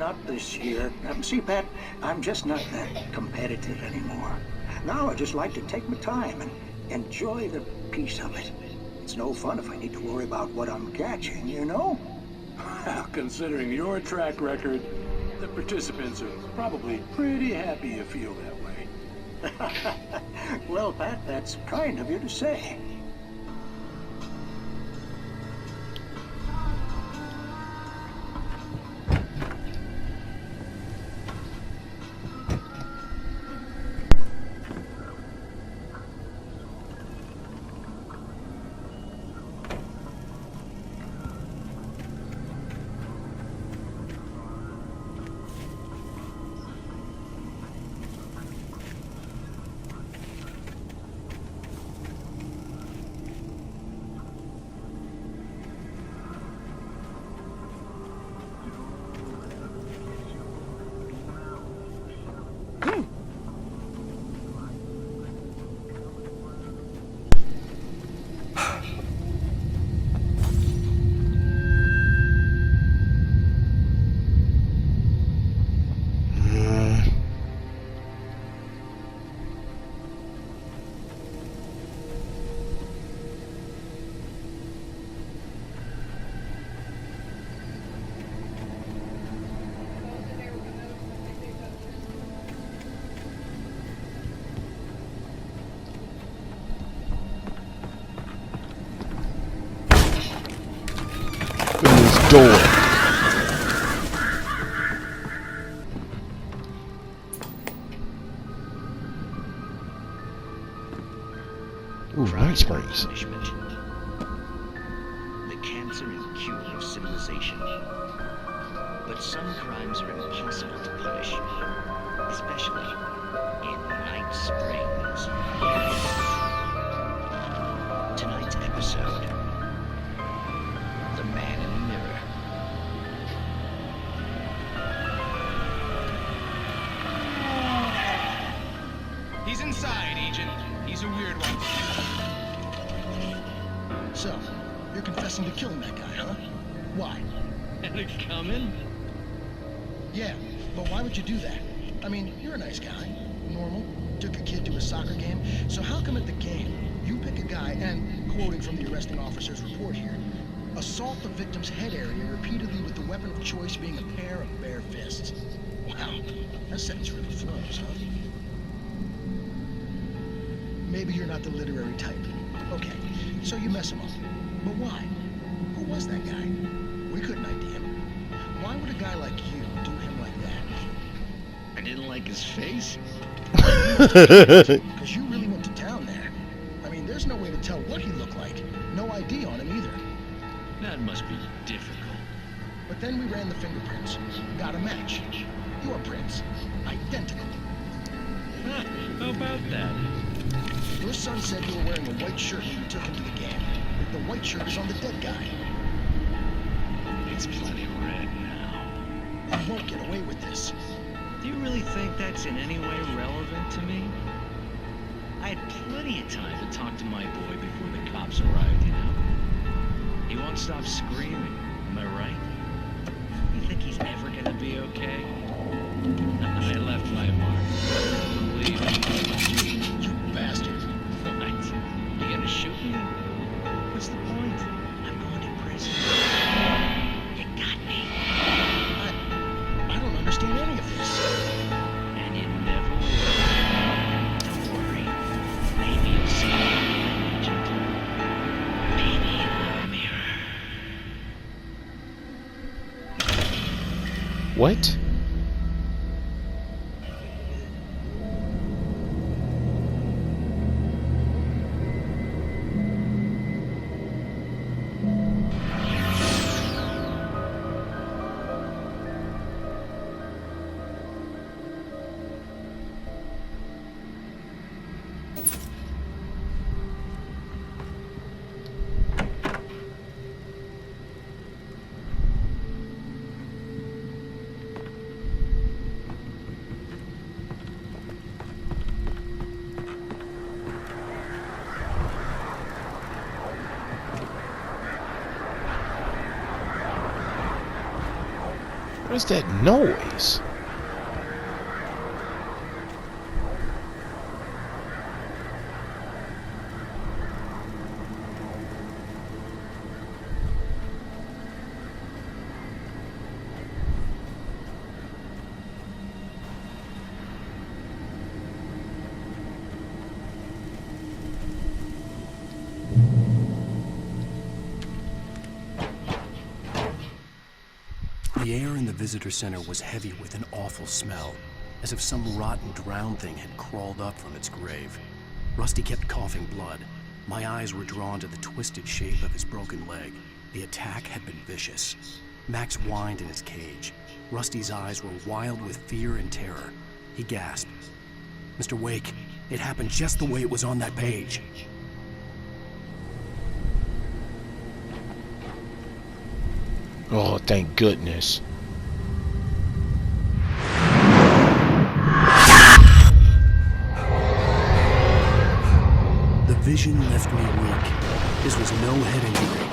not this year. See, Pat, I'm just not that competitive anymore. Now I just like to take my time and enjoy the peace of it. It's no fun if I need to worry about what I'm catching, you know? Considering your track record, the participants are probably pretty happy you feel that way. Well, Pat, that's kind of you to say. Door. Ooh, nice place. The cancer and cure of civilization. But some crimes are impossible to punish, especially in Night Springs. Tonight's episode: The Man in the Mirror. He's inside, Agent. He's a weird one. So, you're confessing to killing that guy, huh? Why? Had it coming? Yeah, but why would you do that? I mean, you're a nice guy. Normal. Took a kid to a soccer game. So how come at the game, you pick a guy and, quoting from the arresting officer's report here, assault the victim's head area repeatedly with the weapon of choice being a pair of bare fists? Wow, that sentence really flows, huh? Maybe you're not the literary type. Okay, so you mess him up. But why? Who was that guy? We couldn't ID him. Why would a guy like you do him like that? I didn't like his face. Because you really went to town there. I mean, there's no way to tell what he looked like. No ID on him either. That must be difficult. But then we ran the fingerprints. Got a match. Your prints. Identical. How about that? Your son said you were wearing a white shirt when you took him to the game. The white shirt is on the dead guy. It's plenty red now. You won't get away with this. Do you really think that's in any way relevant to me? I had plenty of time to talk to my boy before the cops arrived, you know? He won't stop screaming, am I right? You think he's ever gonna be okay? I left my mark. Believe me. You bastard. What? You gonna shoot me? What's the point? I'm going to prison. You got me. I don't understand any of this. And you never will. Don't worry. Maybe you'll see me, Agent. Maybe in the mirror. What? What's that noise? The air in the visitor center was heavy with an awful smell, as if some rotten drowned thing had crawled up from its grave. Rusty kept coughing blood. My eyes were drawn to the twisted shape of his broken leg. The attack had been vicious. Max whined in his cage. Rusty's eyes were wild with fear and terror. He gasped. "Mr. Wake, it happened just the way it was on that page." Oh, thank goodness. The vision left me weak. This was no head injury.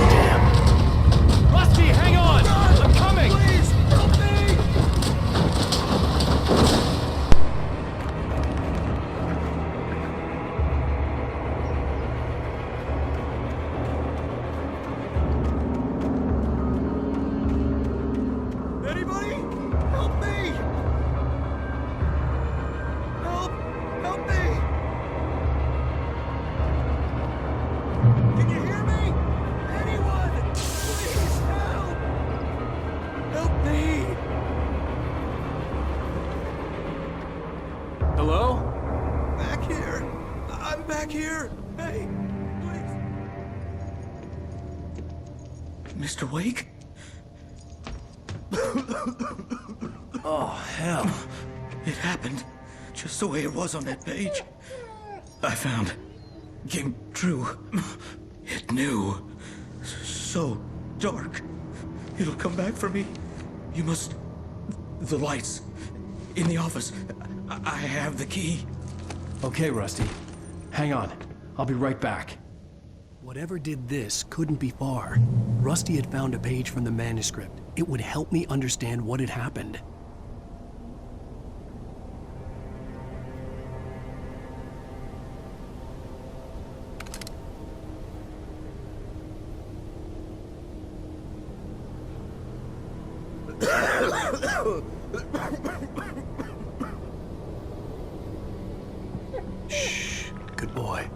Damn. Rusty, hang on! I'm coming! Please, help me! Anybody? Help me! Help! Help me! Can you hear me? Anyone! Please help! Help me! Hello? Back here! I'm back here! Hey! Please! Mr. Wake? Oh, hell. It happened just the way it was on that page. I found. Came true. It knew. So dark. It'll come back for me. You must. The lights. In the office. I have the key. Okay, Rusty. Hang on. I'll be right back. Whatever did this couldn't be far. Rusty had found a page from the manuscript. It would help me understand what had happened. Shh. Good boy.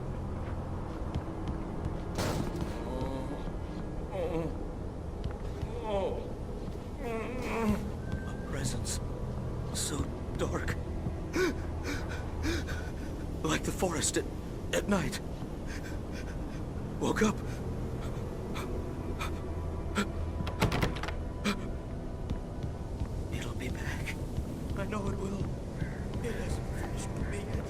A presence. So dark. Like the forest at night. Woke up. It'll be back. I know it will. It hasn't finished with me yet.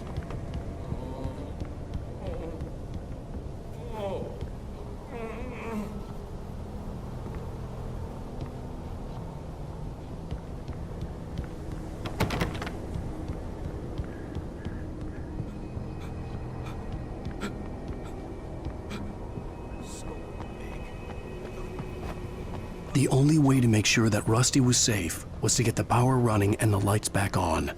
The only way to make sure that Rusty was safe was to get the power running and the lights back on.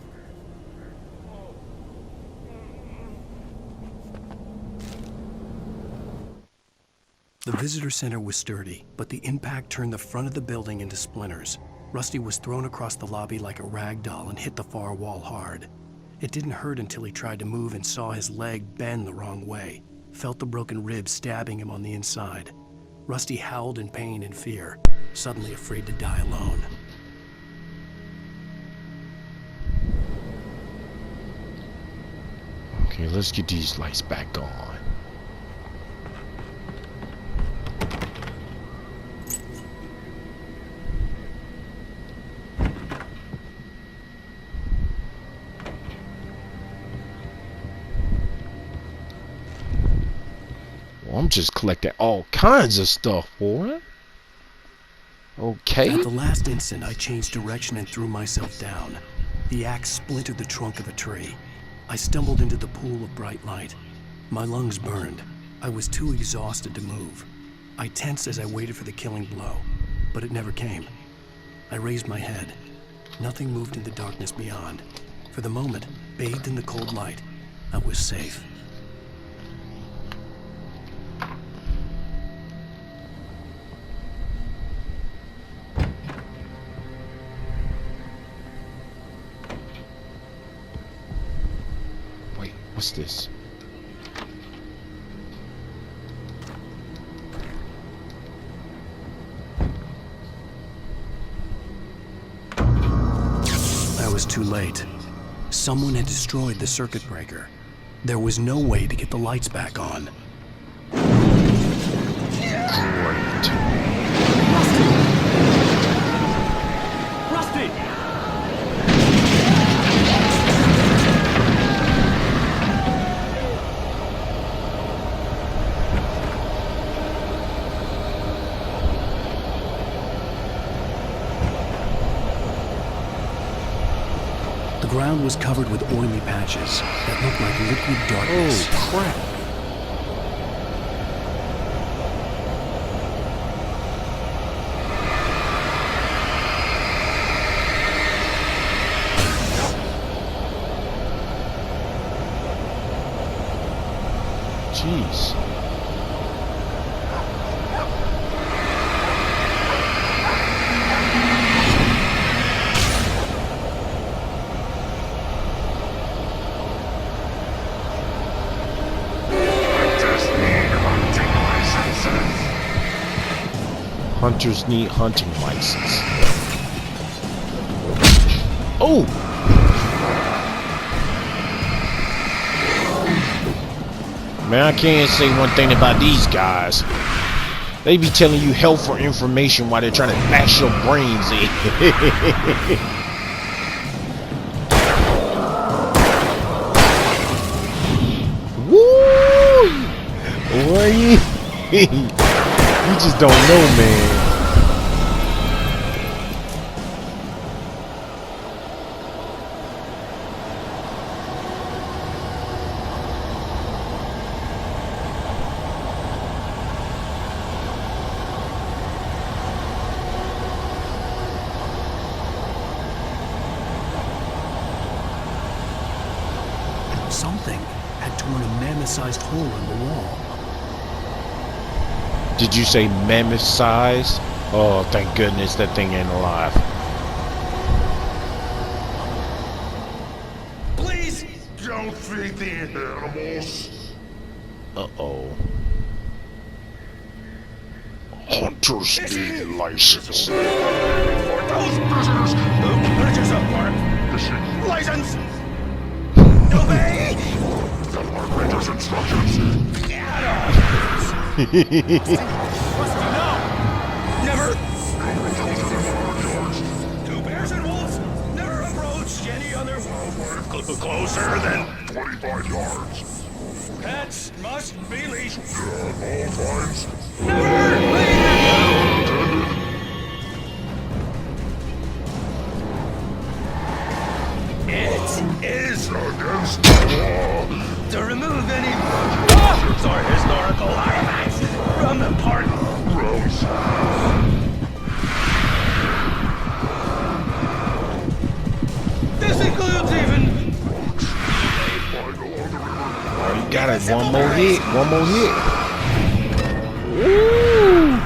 The visitor center was sturdy, but the impact turned the front of the building into splinters. Rusty was thrown across the lobby like a rag doll and hit the far wall hard. It didn't hurt until he tried to move and saw his leg bend the wrong way, felt the broken ribs stabbing him on the inside. Rusty howled in pain and fear, suddenly afraid to die alone. Okay, let's get these lights back on. Well, I'm just collecting all kinds of stuff, boy. Okay. At the last instant, I changed direction and threw myself down. The axe splintered the trunk of a tree. I stumbled into the pool of bright light. My lungs burned. I was too exhausted to move. I tensed as I waited for the killing blow, but it never came. I raised my head. Nothing moved in the darkness beyond. For the moment, bathed in the cold light, I was safe. Wait, what's this? I was too late. Someone had destroyed the circuit breaker. There was no way to get the lights back on. Great. Rusty! The ground was covered with oily patches that looked like liquid darkness. Oh, crap. Jeez. Hunters need hunting license. Oh! Man, I can't say one thing about these guys. They be telling you helpful information while they're trying to bash your brains in. Woo! Boy, you just don't know, man. Something had torn a mammoth-sized hole in the wall. Did you say mammoth size? Oh, thank goodness that thing ain't alive. Please don't feed the animals. Uh-oh. Hunters need license. For those prisoners who purchase a park license. Obey the park ranger's instructions. Rusty, no! Never! Two bears and wolves never approached any other wildlife closer than 25 yards. Pets must be leashed. At all times. Never! It is against the law to remove any monuments or historical artifacts from the park grounds. This includes even. Oh, you got it. One more hit. One more hit. Woo!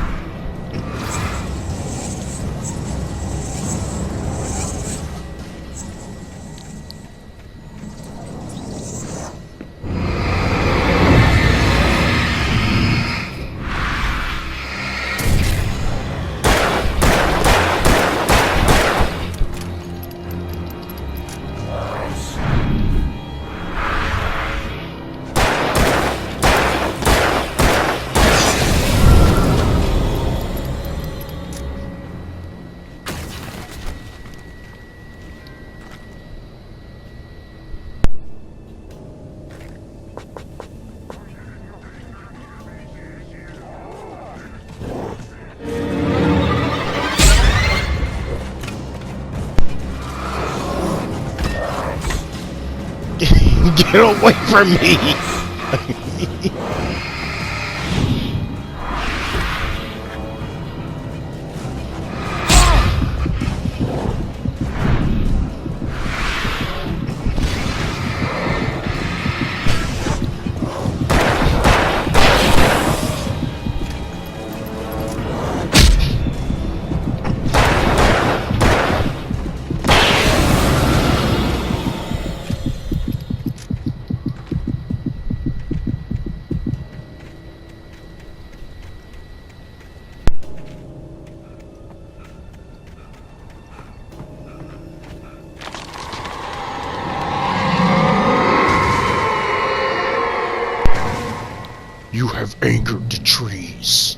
Get away from me! have angered the trees.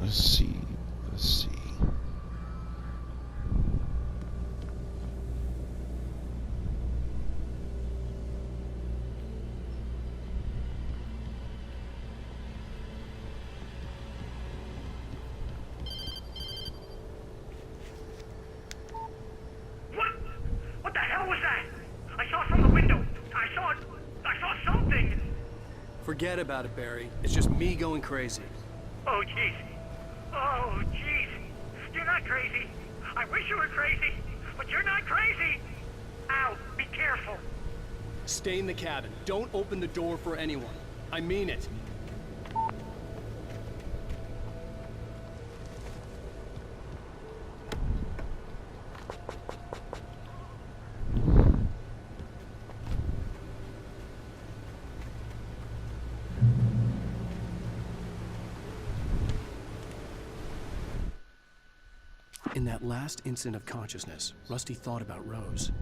Let's see. What the hell was that? I saw from the window. I saw something. Forget about it, Barry. It's just me going crazy. Oh, jeez. Oh, jeez. You're not crazy. I wish you were crazy, but you're not crazy. Ow, be careful. Stay in the cabin. Don't open the door for anyone. I mean it. In that last instant of consciousness, Rusty thought about Rose.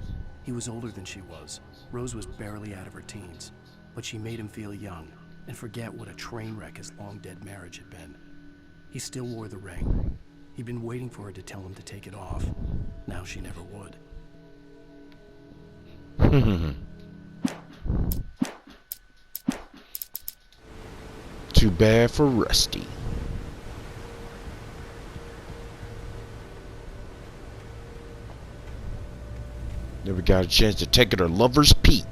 He was older than she was. Rose was barely out of her teens, but she made him feel young and forget what a train wreck his long-dead marriage had been. He still wore the ring. He'd been waiting for her to tell him to take it off. Now she never would. Too bad for Rusty. Never got a chance to take her to Lover's Peak.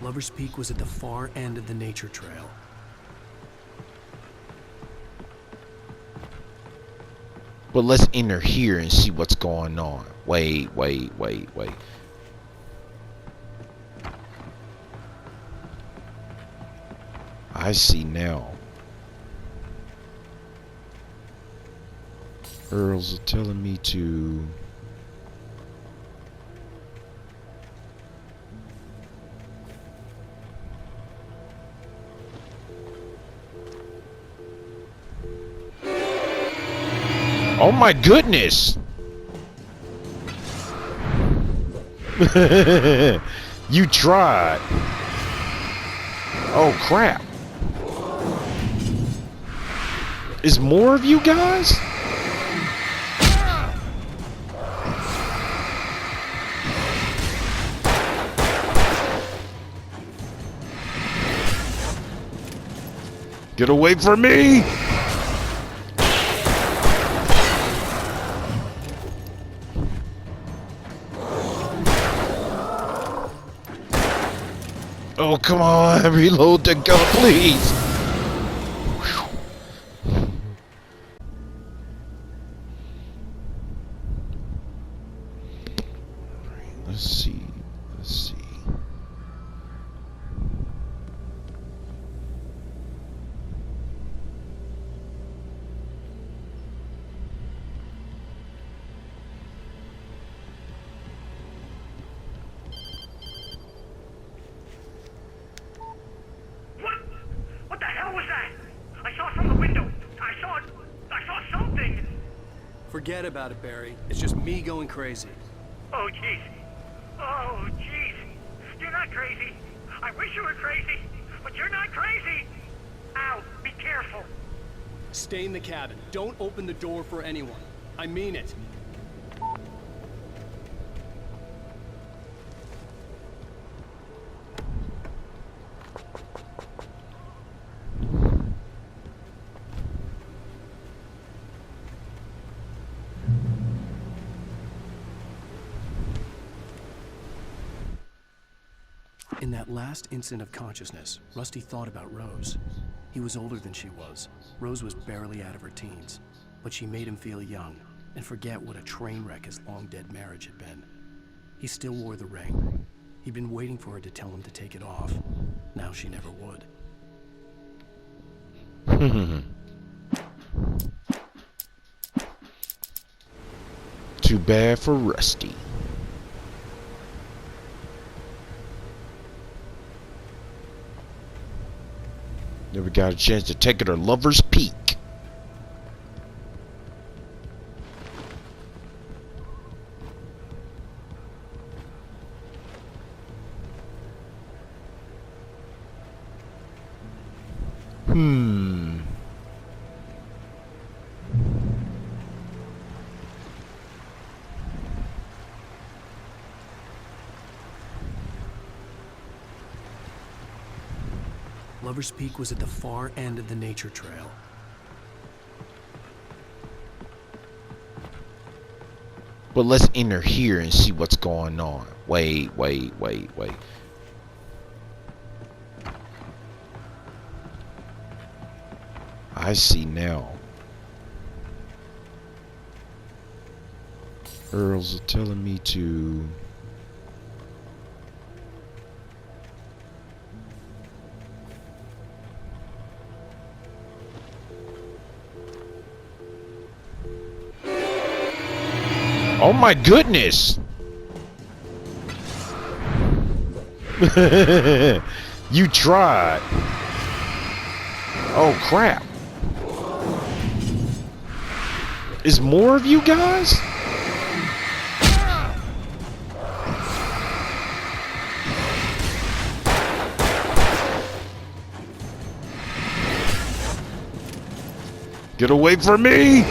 Lover's Peak was at the far end of the nature trail. But let's enter here and see what's going on. Wait. I see now. Earls are telling me to... Oh my goodness! You tried. Oh crap. Is more of you guys? Get away from me! Oh, come on, reload the gun, please. Let's see. What the hell was that? I saw from the window. I saw something. Forget about it, Barry. It's just me going crazy. Oh, jeez. Oh, jeez. You're not crazy. I wish you were crazy, but you're not crazy. Ow, be careful. Stay in the cabin. Don't open the door for anyone. I mean it. In that last instant of consciousness, Rusty thought about Rose. He was older than she was. Rose was barely out of her teens, but she made him feel young and forget what a train wreck his long-dead marriage had been. He still wore the ring. He'd been waiting for her to tell him to take it off. Now she never would. Too bad for Rusty. Never got a chance to take her to Lover's Peak. Lover's Peak was at the far end of the nature trail. But let's enter here and see what's going on. Wait. I see now. Earls are telling me to... Oh my goodness! You tried. Oh crap. Is more of you guys? Get away from me!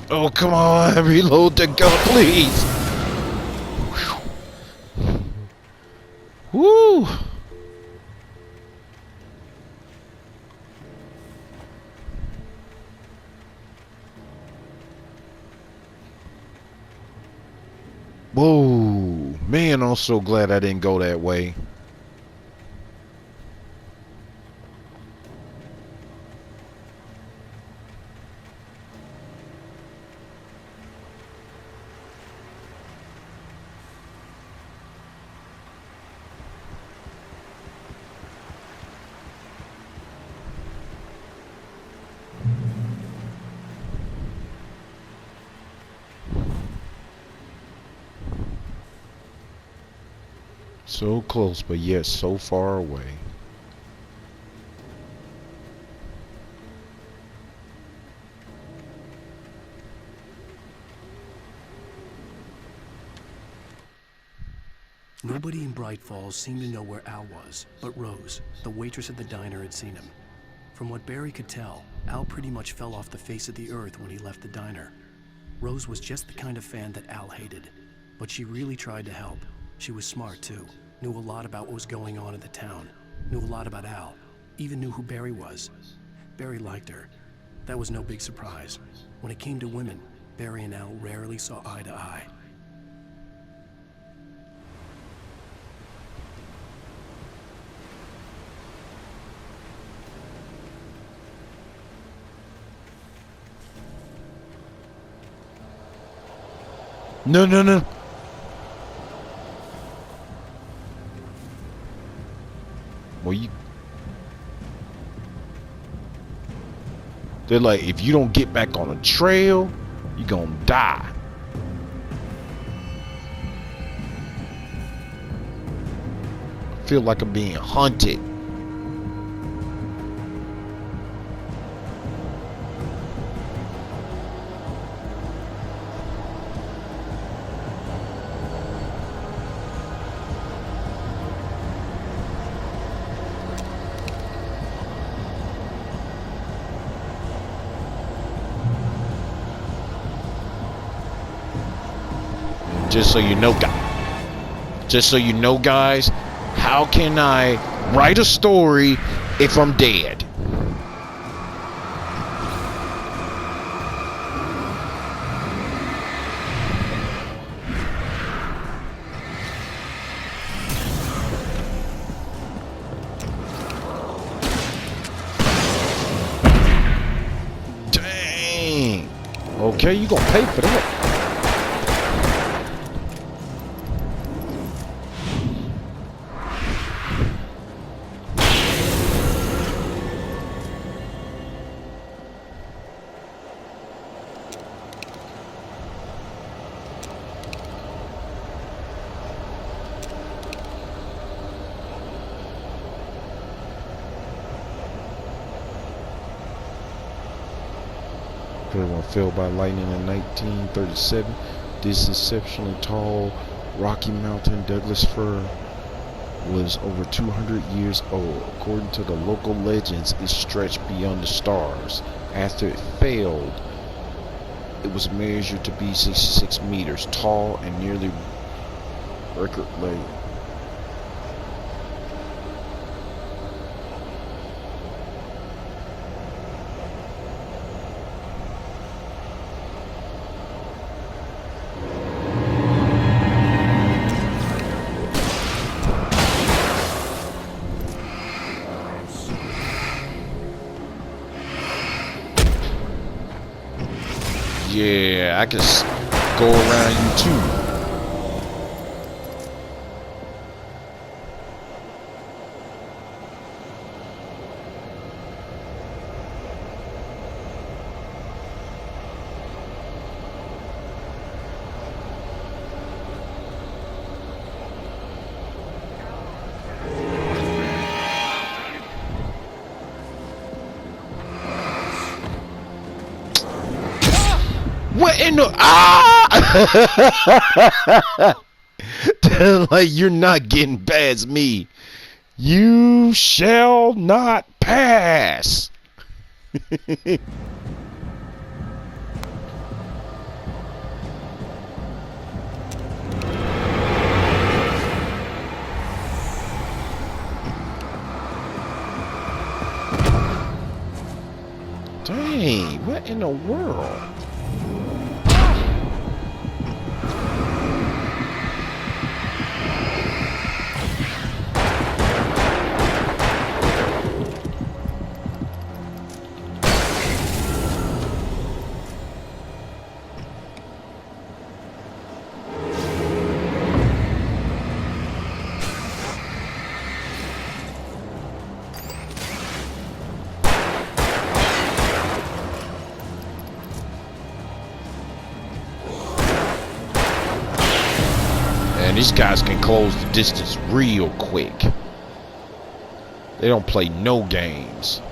Oh, come on, reload the gun, please. Woo! Whoa, man, I'm so glad I didn't go that way. So close, but yet so far away. Nobody in Bright Falls seemed to know where Al was, but Rose, the waitress at the diner, had seen him. From what Barry could tell, Al pretty much fell off the face of the earth when he left the diner. Rose was just the kind of fan that Al hated, but she really tried to help. She was smart, too. Knew a lot about what was going on in the town. Knew a lot about Al. Even knew who Barry was. Barry liked her. That was no big surprise. When it came to women, Barry and Al rarely saw eye to eye. No. Well, they're like, if you don't get back on the trail, you're gonna die. I feel like I'm being hunted. Just so you know, guys, how can I write a story if I'm dead? Okay, you gonna pay for that. Everyone fell by lightning in 1937. This exceptionally tall Rocky Mountain Douglas fir was over 200 years old. According to the local legends, it stretched beyond the stars. After it failed, it was measured to be 66 meters tall and nearly record length. Yeah, I can go around you too. What in the like, you're not getting past me. You shall not pass. Dang, what in the world? And these guys can close the distance real quick. They don't play no games.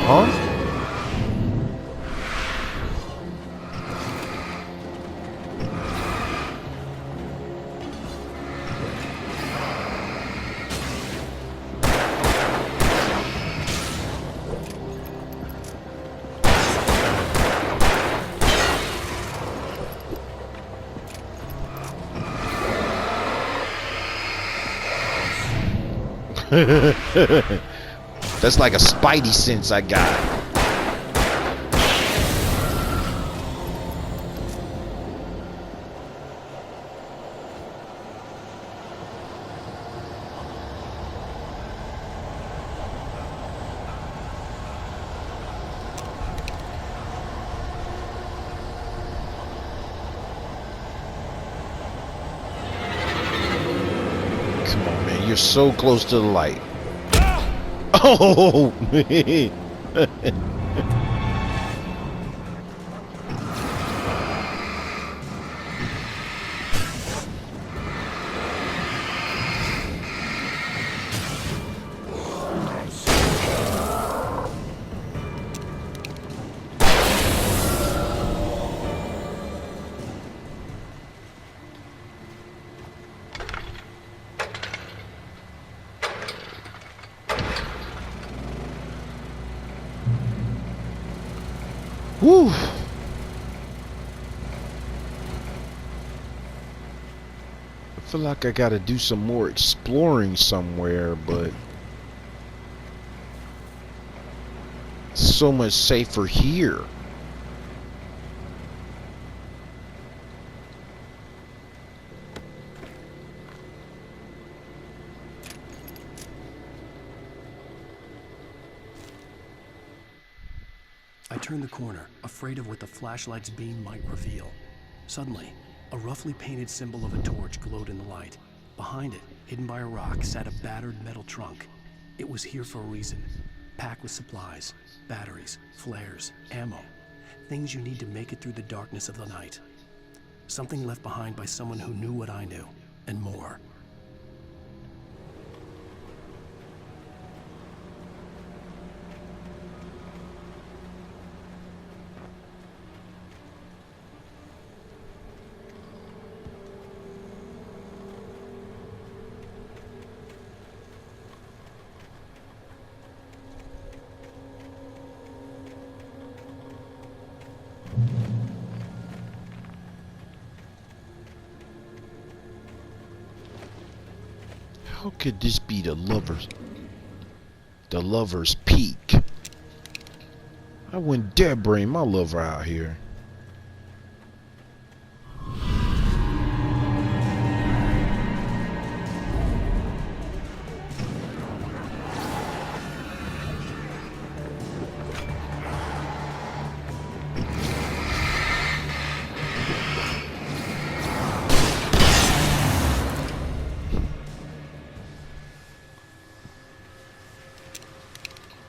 Huh? That's like a spidey sense I got. Come on, man. You're so close to the light. Oh! Whew. I feel like I gotta do some more exploring somewhere, but it's so much safer here. I turned the corner, afraid of what the flashlight's beam might reveal. Suddenly, a roughly painted symbol of a torch glowed in the light. Behind it, hidden by a rock, sat a battered metal trunk. It was here for a reason, packed with supplies, batteries, flares, ammo, things you need to make it through the darkness of the night. Something left behind by someone who knew what I knew, and more. How could this be the lover's peak? I wouldn't dare bring my lover out here.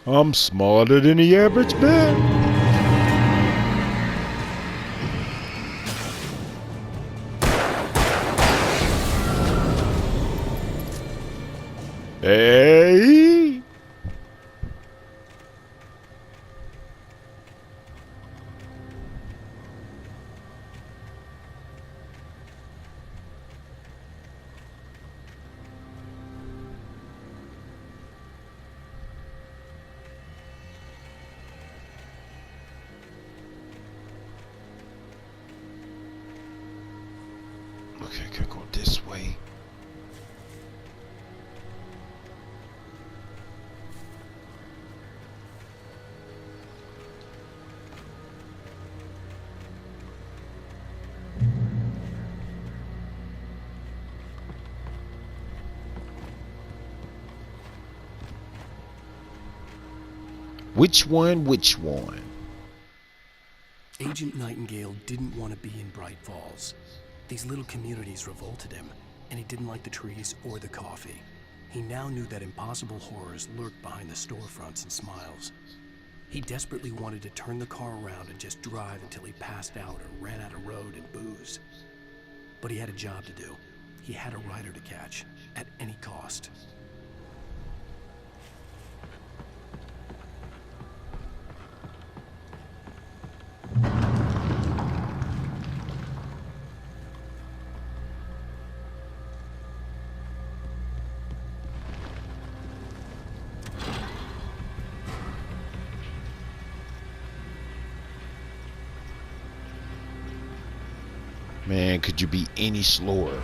I'm smarter than the average man. Hey! Okay, I gotta go this way. Which one? Which one? Agent Nightingale didn't want to be in Bright Falls. These little communities revolted him, and he didn't like the trees or the coffee. He now knew that impossible horrors lurked behind the storefronts and smiles. He desperately wanted to turn the car around and just drive until he passed out or ran out of road and booze. But he had a job to do. He had a rider to catch, at any cost. Man, could you be any slower?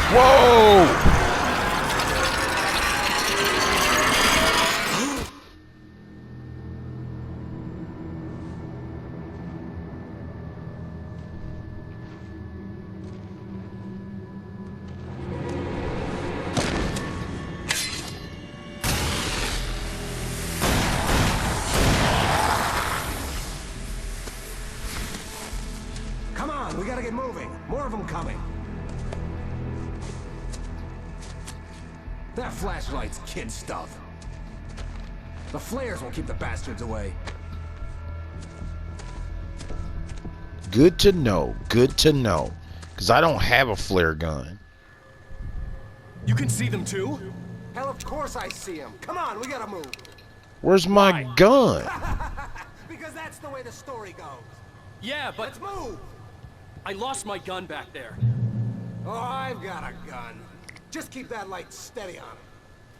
Whoa! Come on, we gotta get moving. More of them coming. That flashlight's kid stuff. The flares won't keep the bastards away. Good to know. Good to know. Because I don't have a flare gun. You can see them too? Hell, of course I see them. Come on, we gotta move. Where's my gun? Because that's the way the story goes. Yeah, but Let's move. I lost my gun back there. Oh, I've got a gun. Just keep that light steady on him.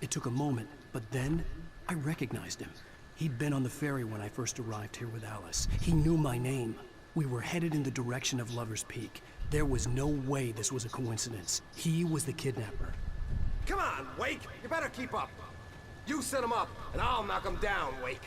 It took a moment, but then I recognized him. He'd been on the ferry when I first arrived here with Alice. He knew my name. We were headed in the direction of Lover's Peak. There was no way this was a coincidence. He was the kidnapper. Come on, Wake! You better keep up. You set him up, and I'll knock him down, Wake.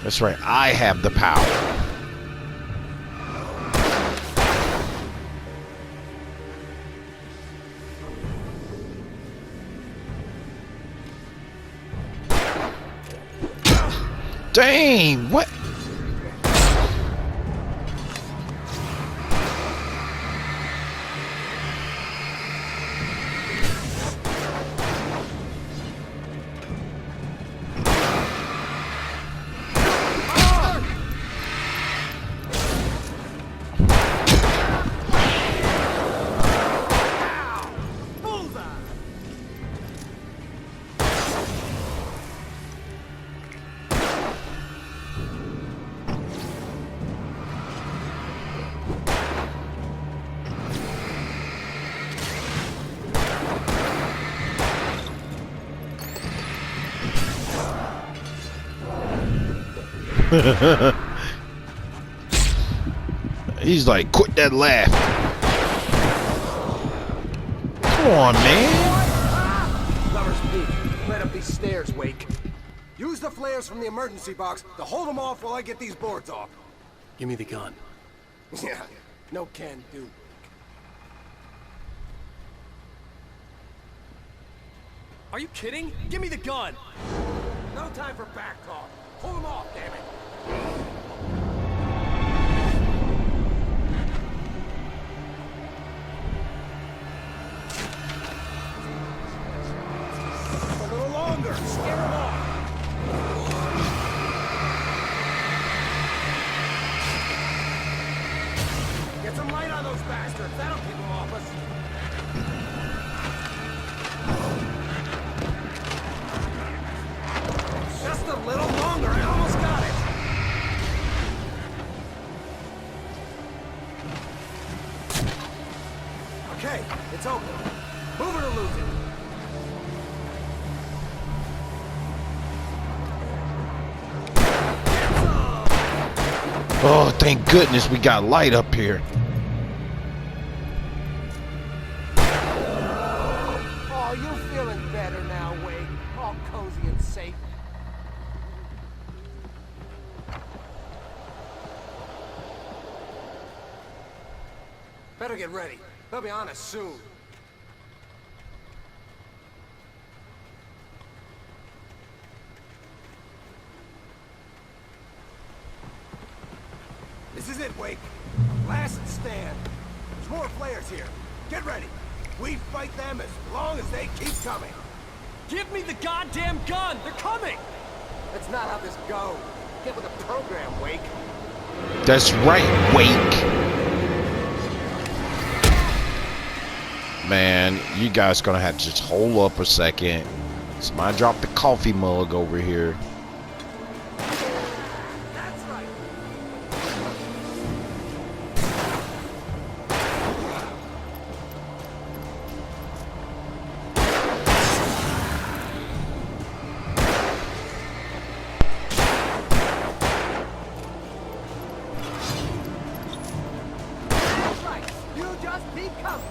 That's right, I have the power. Dang, what? He's like, quit that laugh. Come on, man. Lover's Peak. Right up these stairs, Wake. Use the flares from the emergency box to hold them off while I get these boards off. Give me the gun. Yeah, no can do. Are you kidding? Give me the gun! No time for back talk. Pull them off, damn it. A little longer. Scare them off. Get some light on those bastards. That'll keep them off us. Just a little longer. I almost got it. Okay, it's open. Move it or lose it. Oh, thank goodness we got light up here. Oh, you're feeling better now, Wade. All cozy and safe. Better get ready. They'll be on us soon. This is it, Wake. Last stand. There's more flares here. Get ready. We fight them as long as they keep coming. Give me the goddamn gun! They're coming! That's not how this goes. Get with the program, Wake. That's right, Wake. Man, you guys gonna have to just hold up a second. Somebody dropped the coffee mug over here. That's right. That's right. You just keep coming.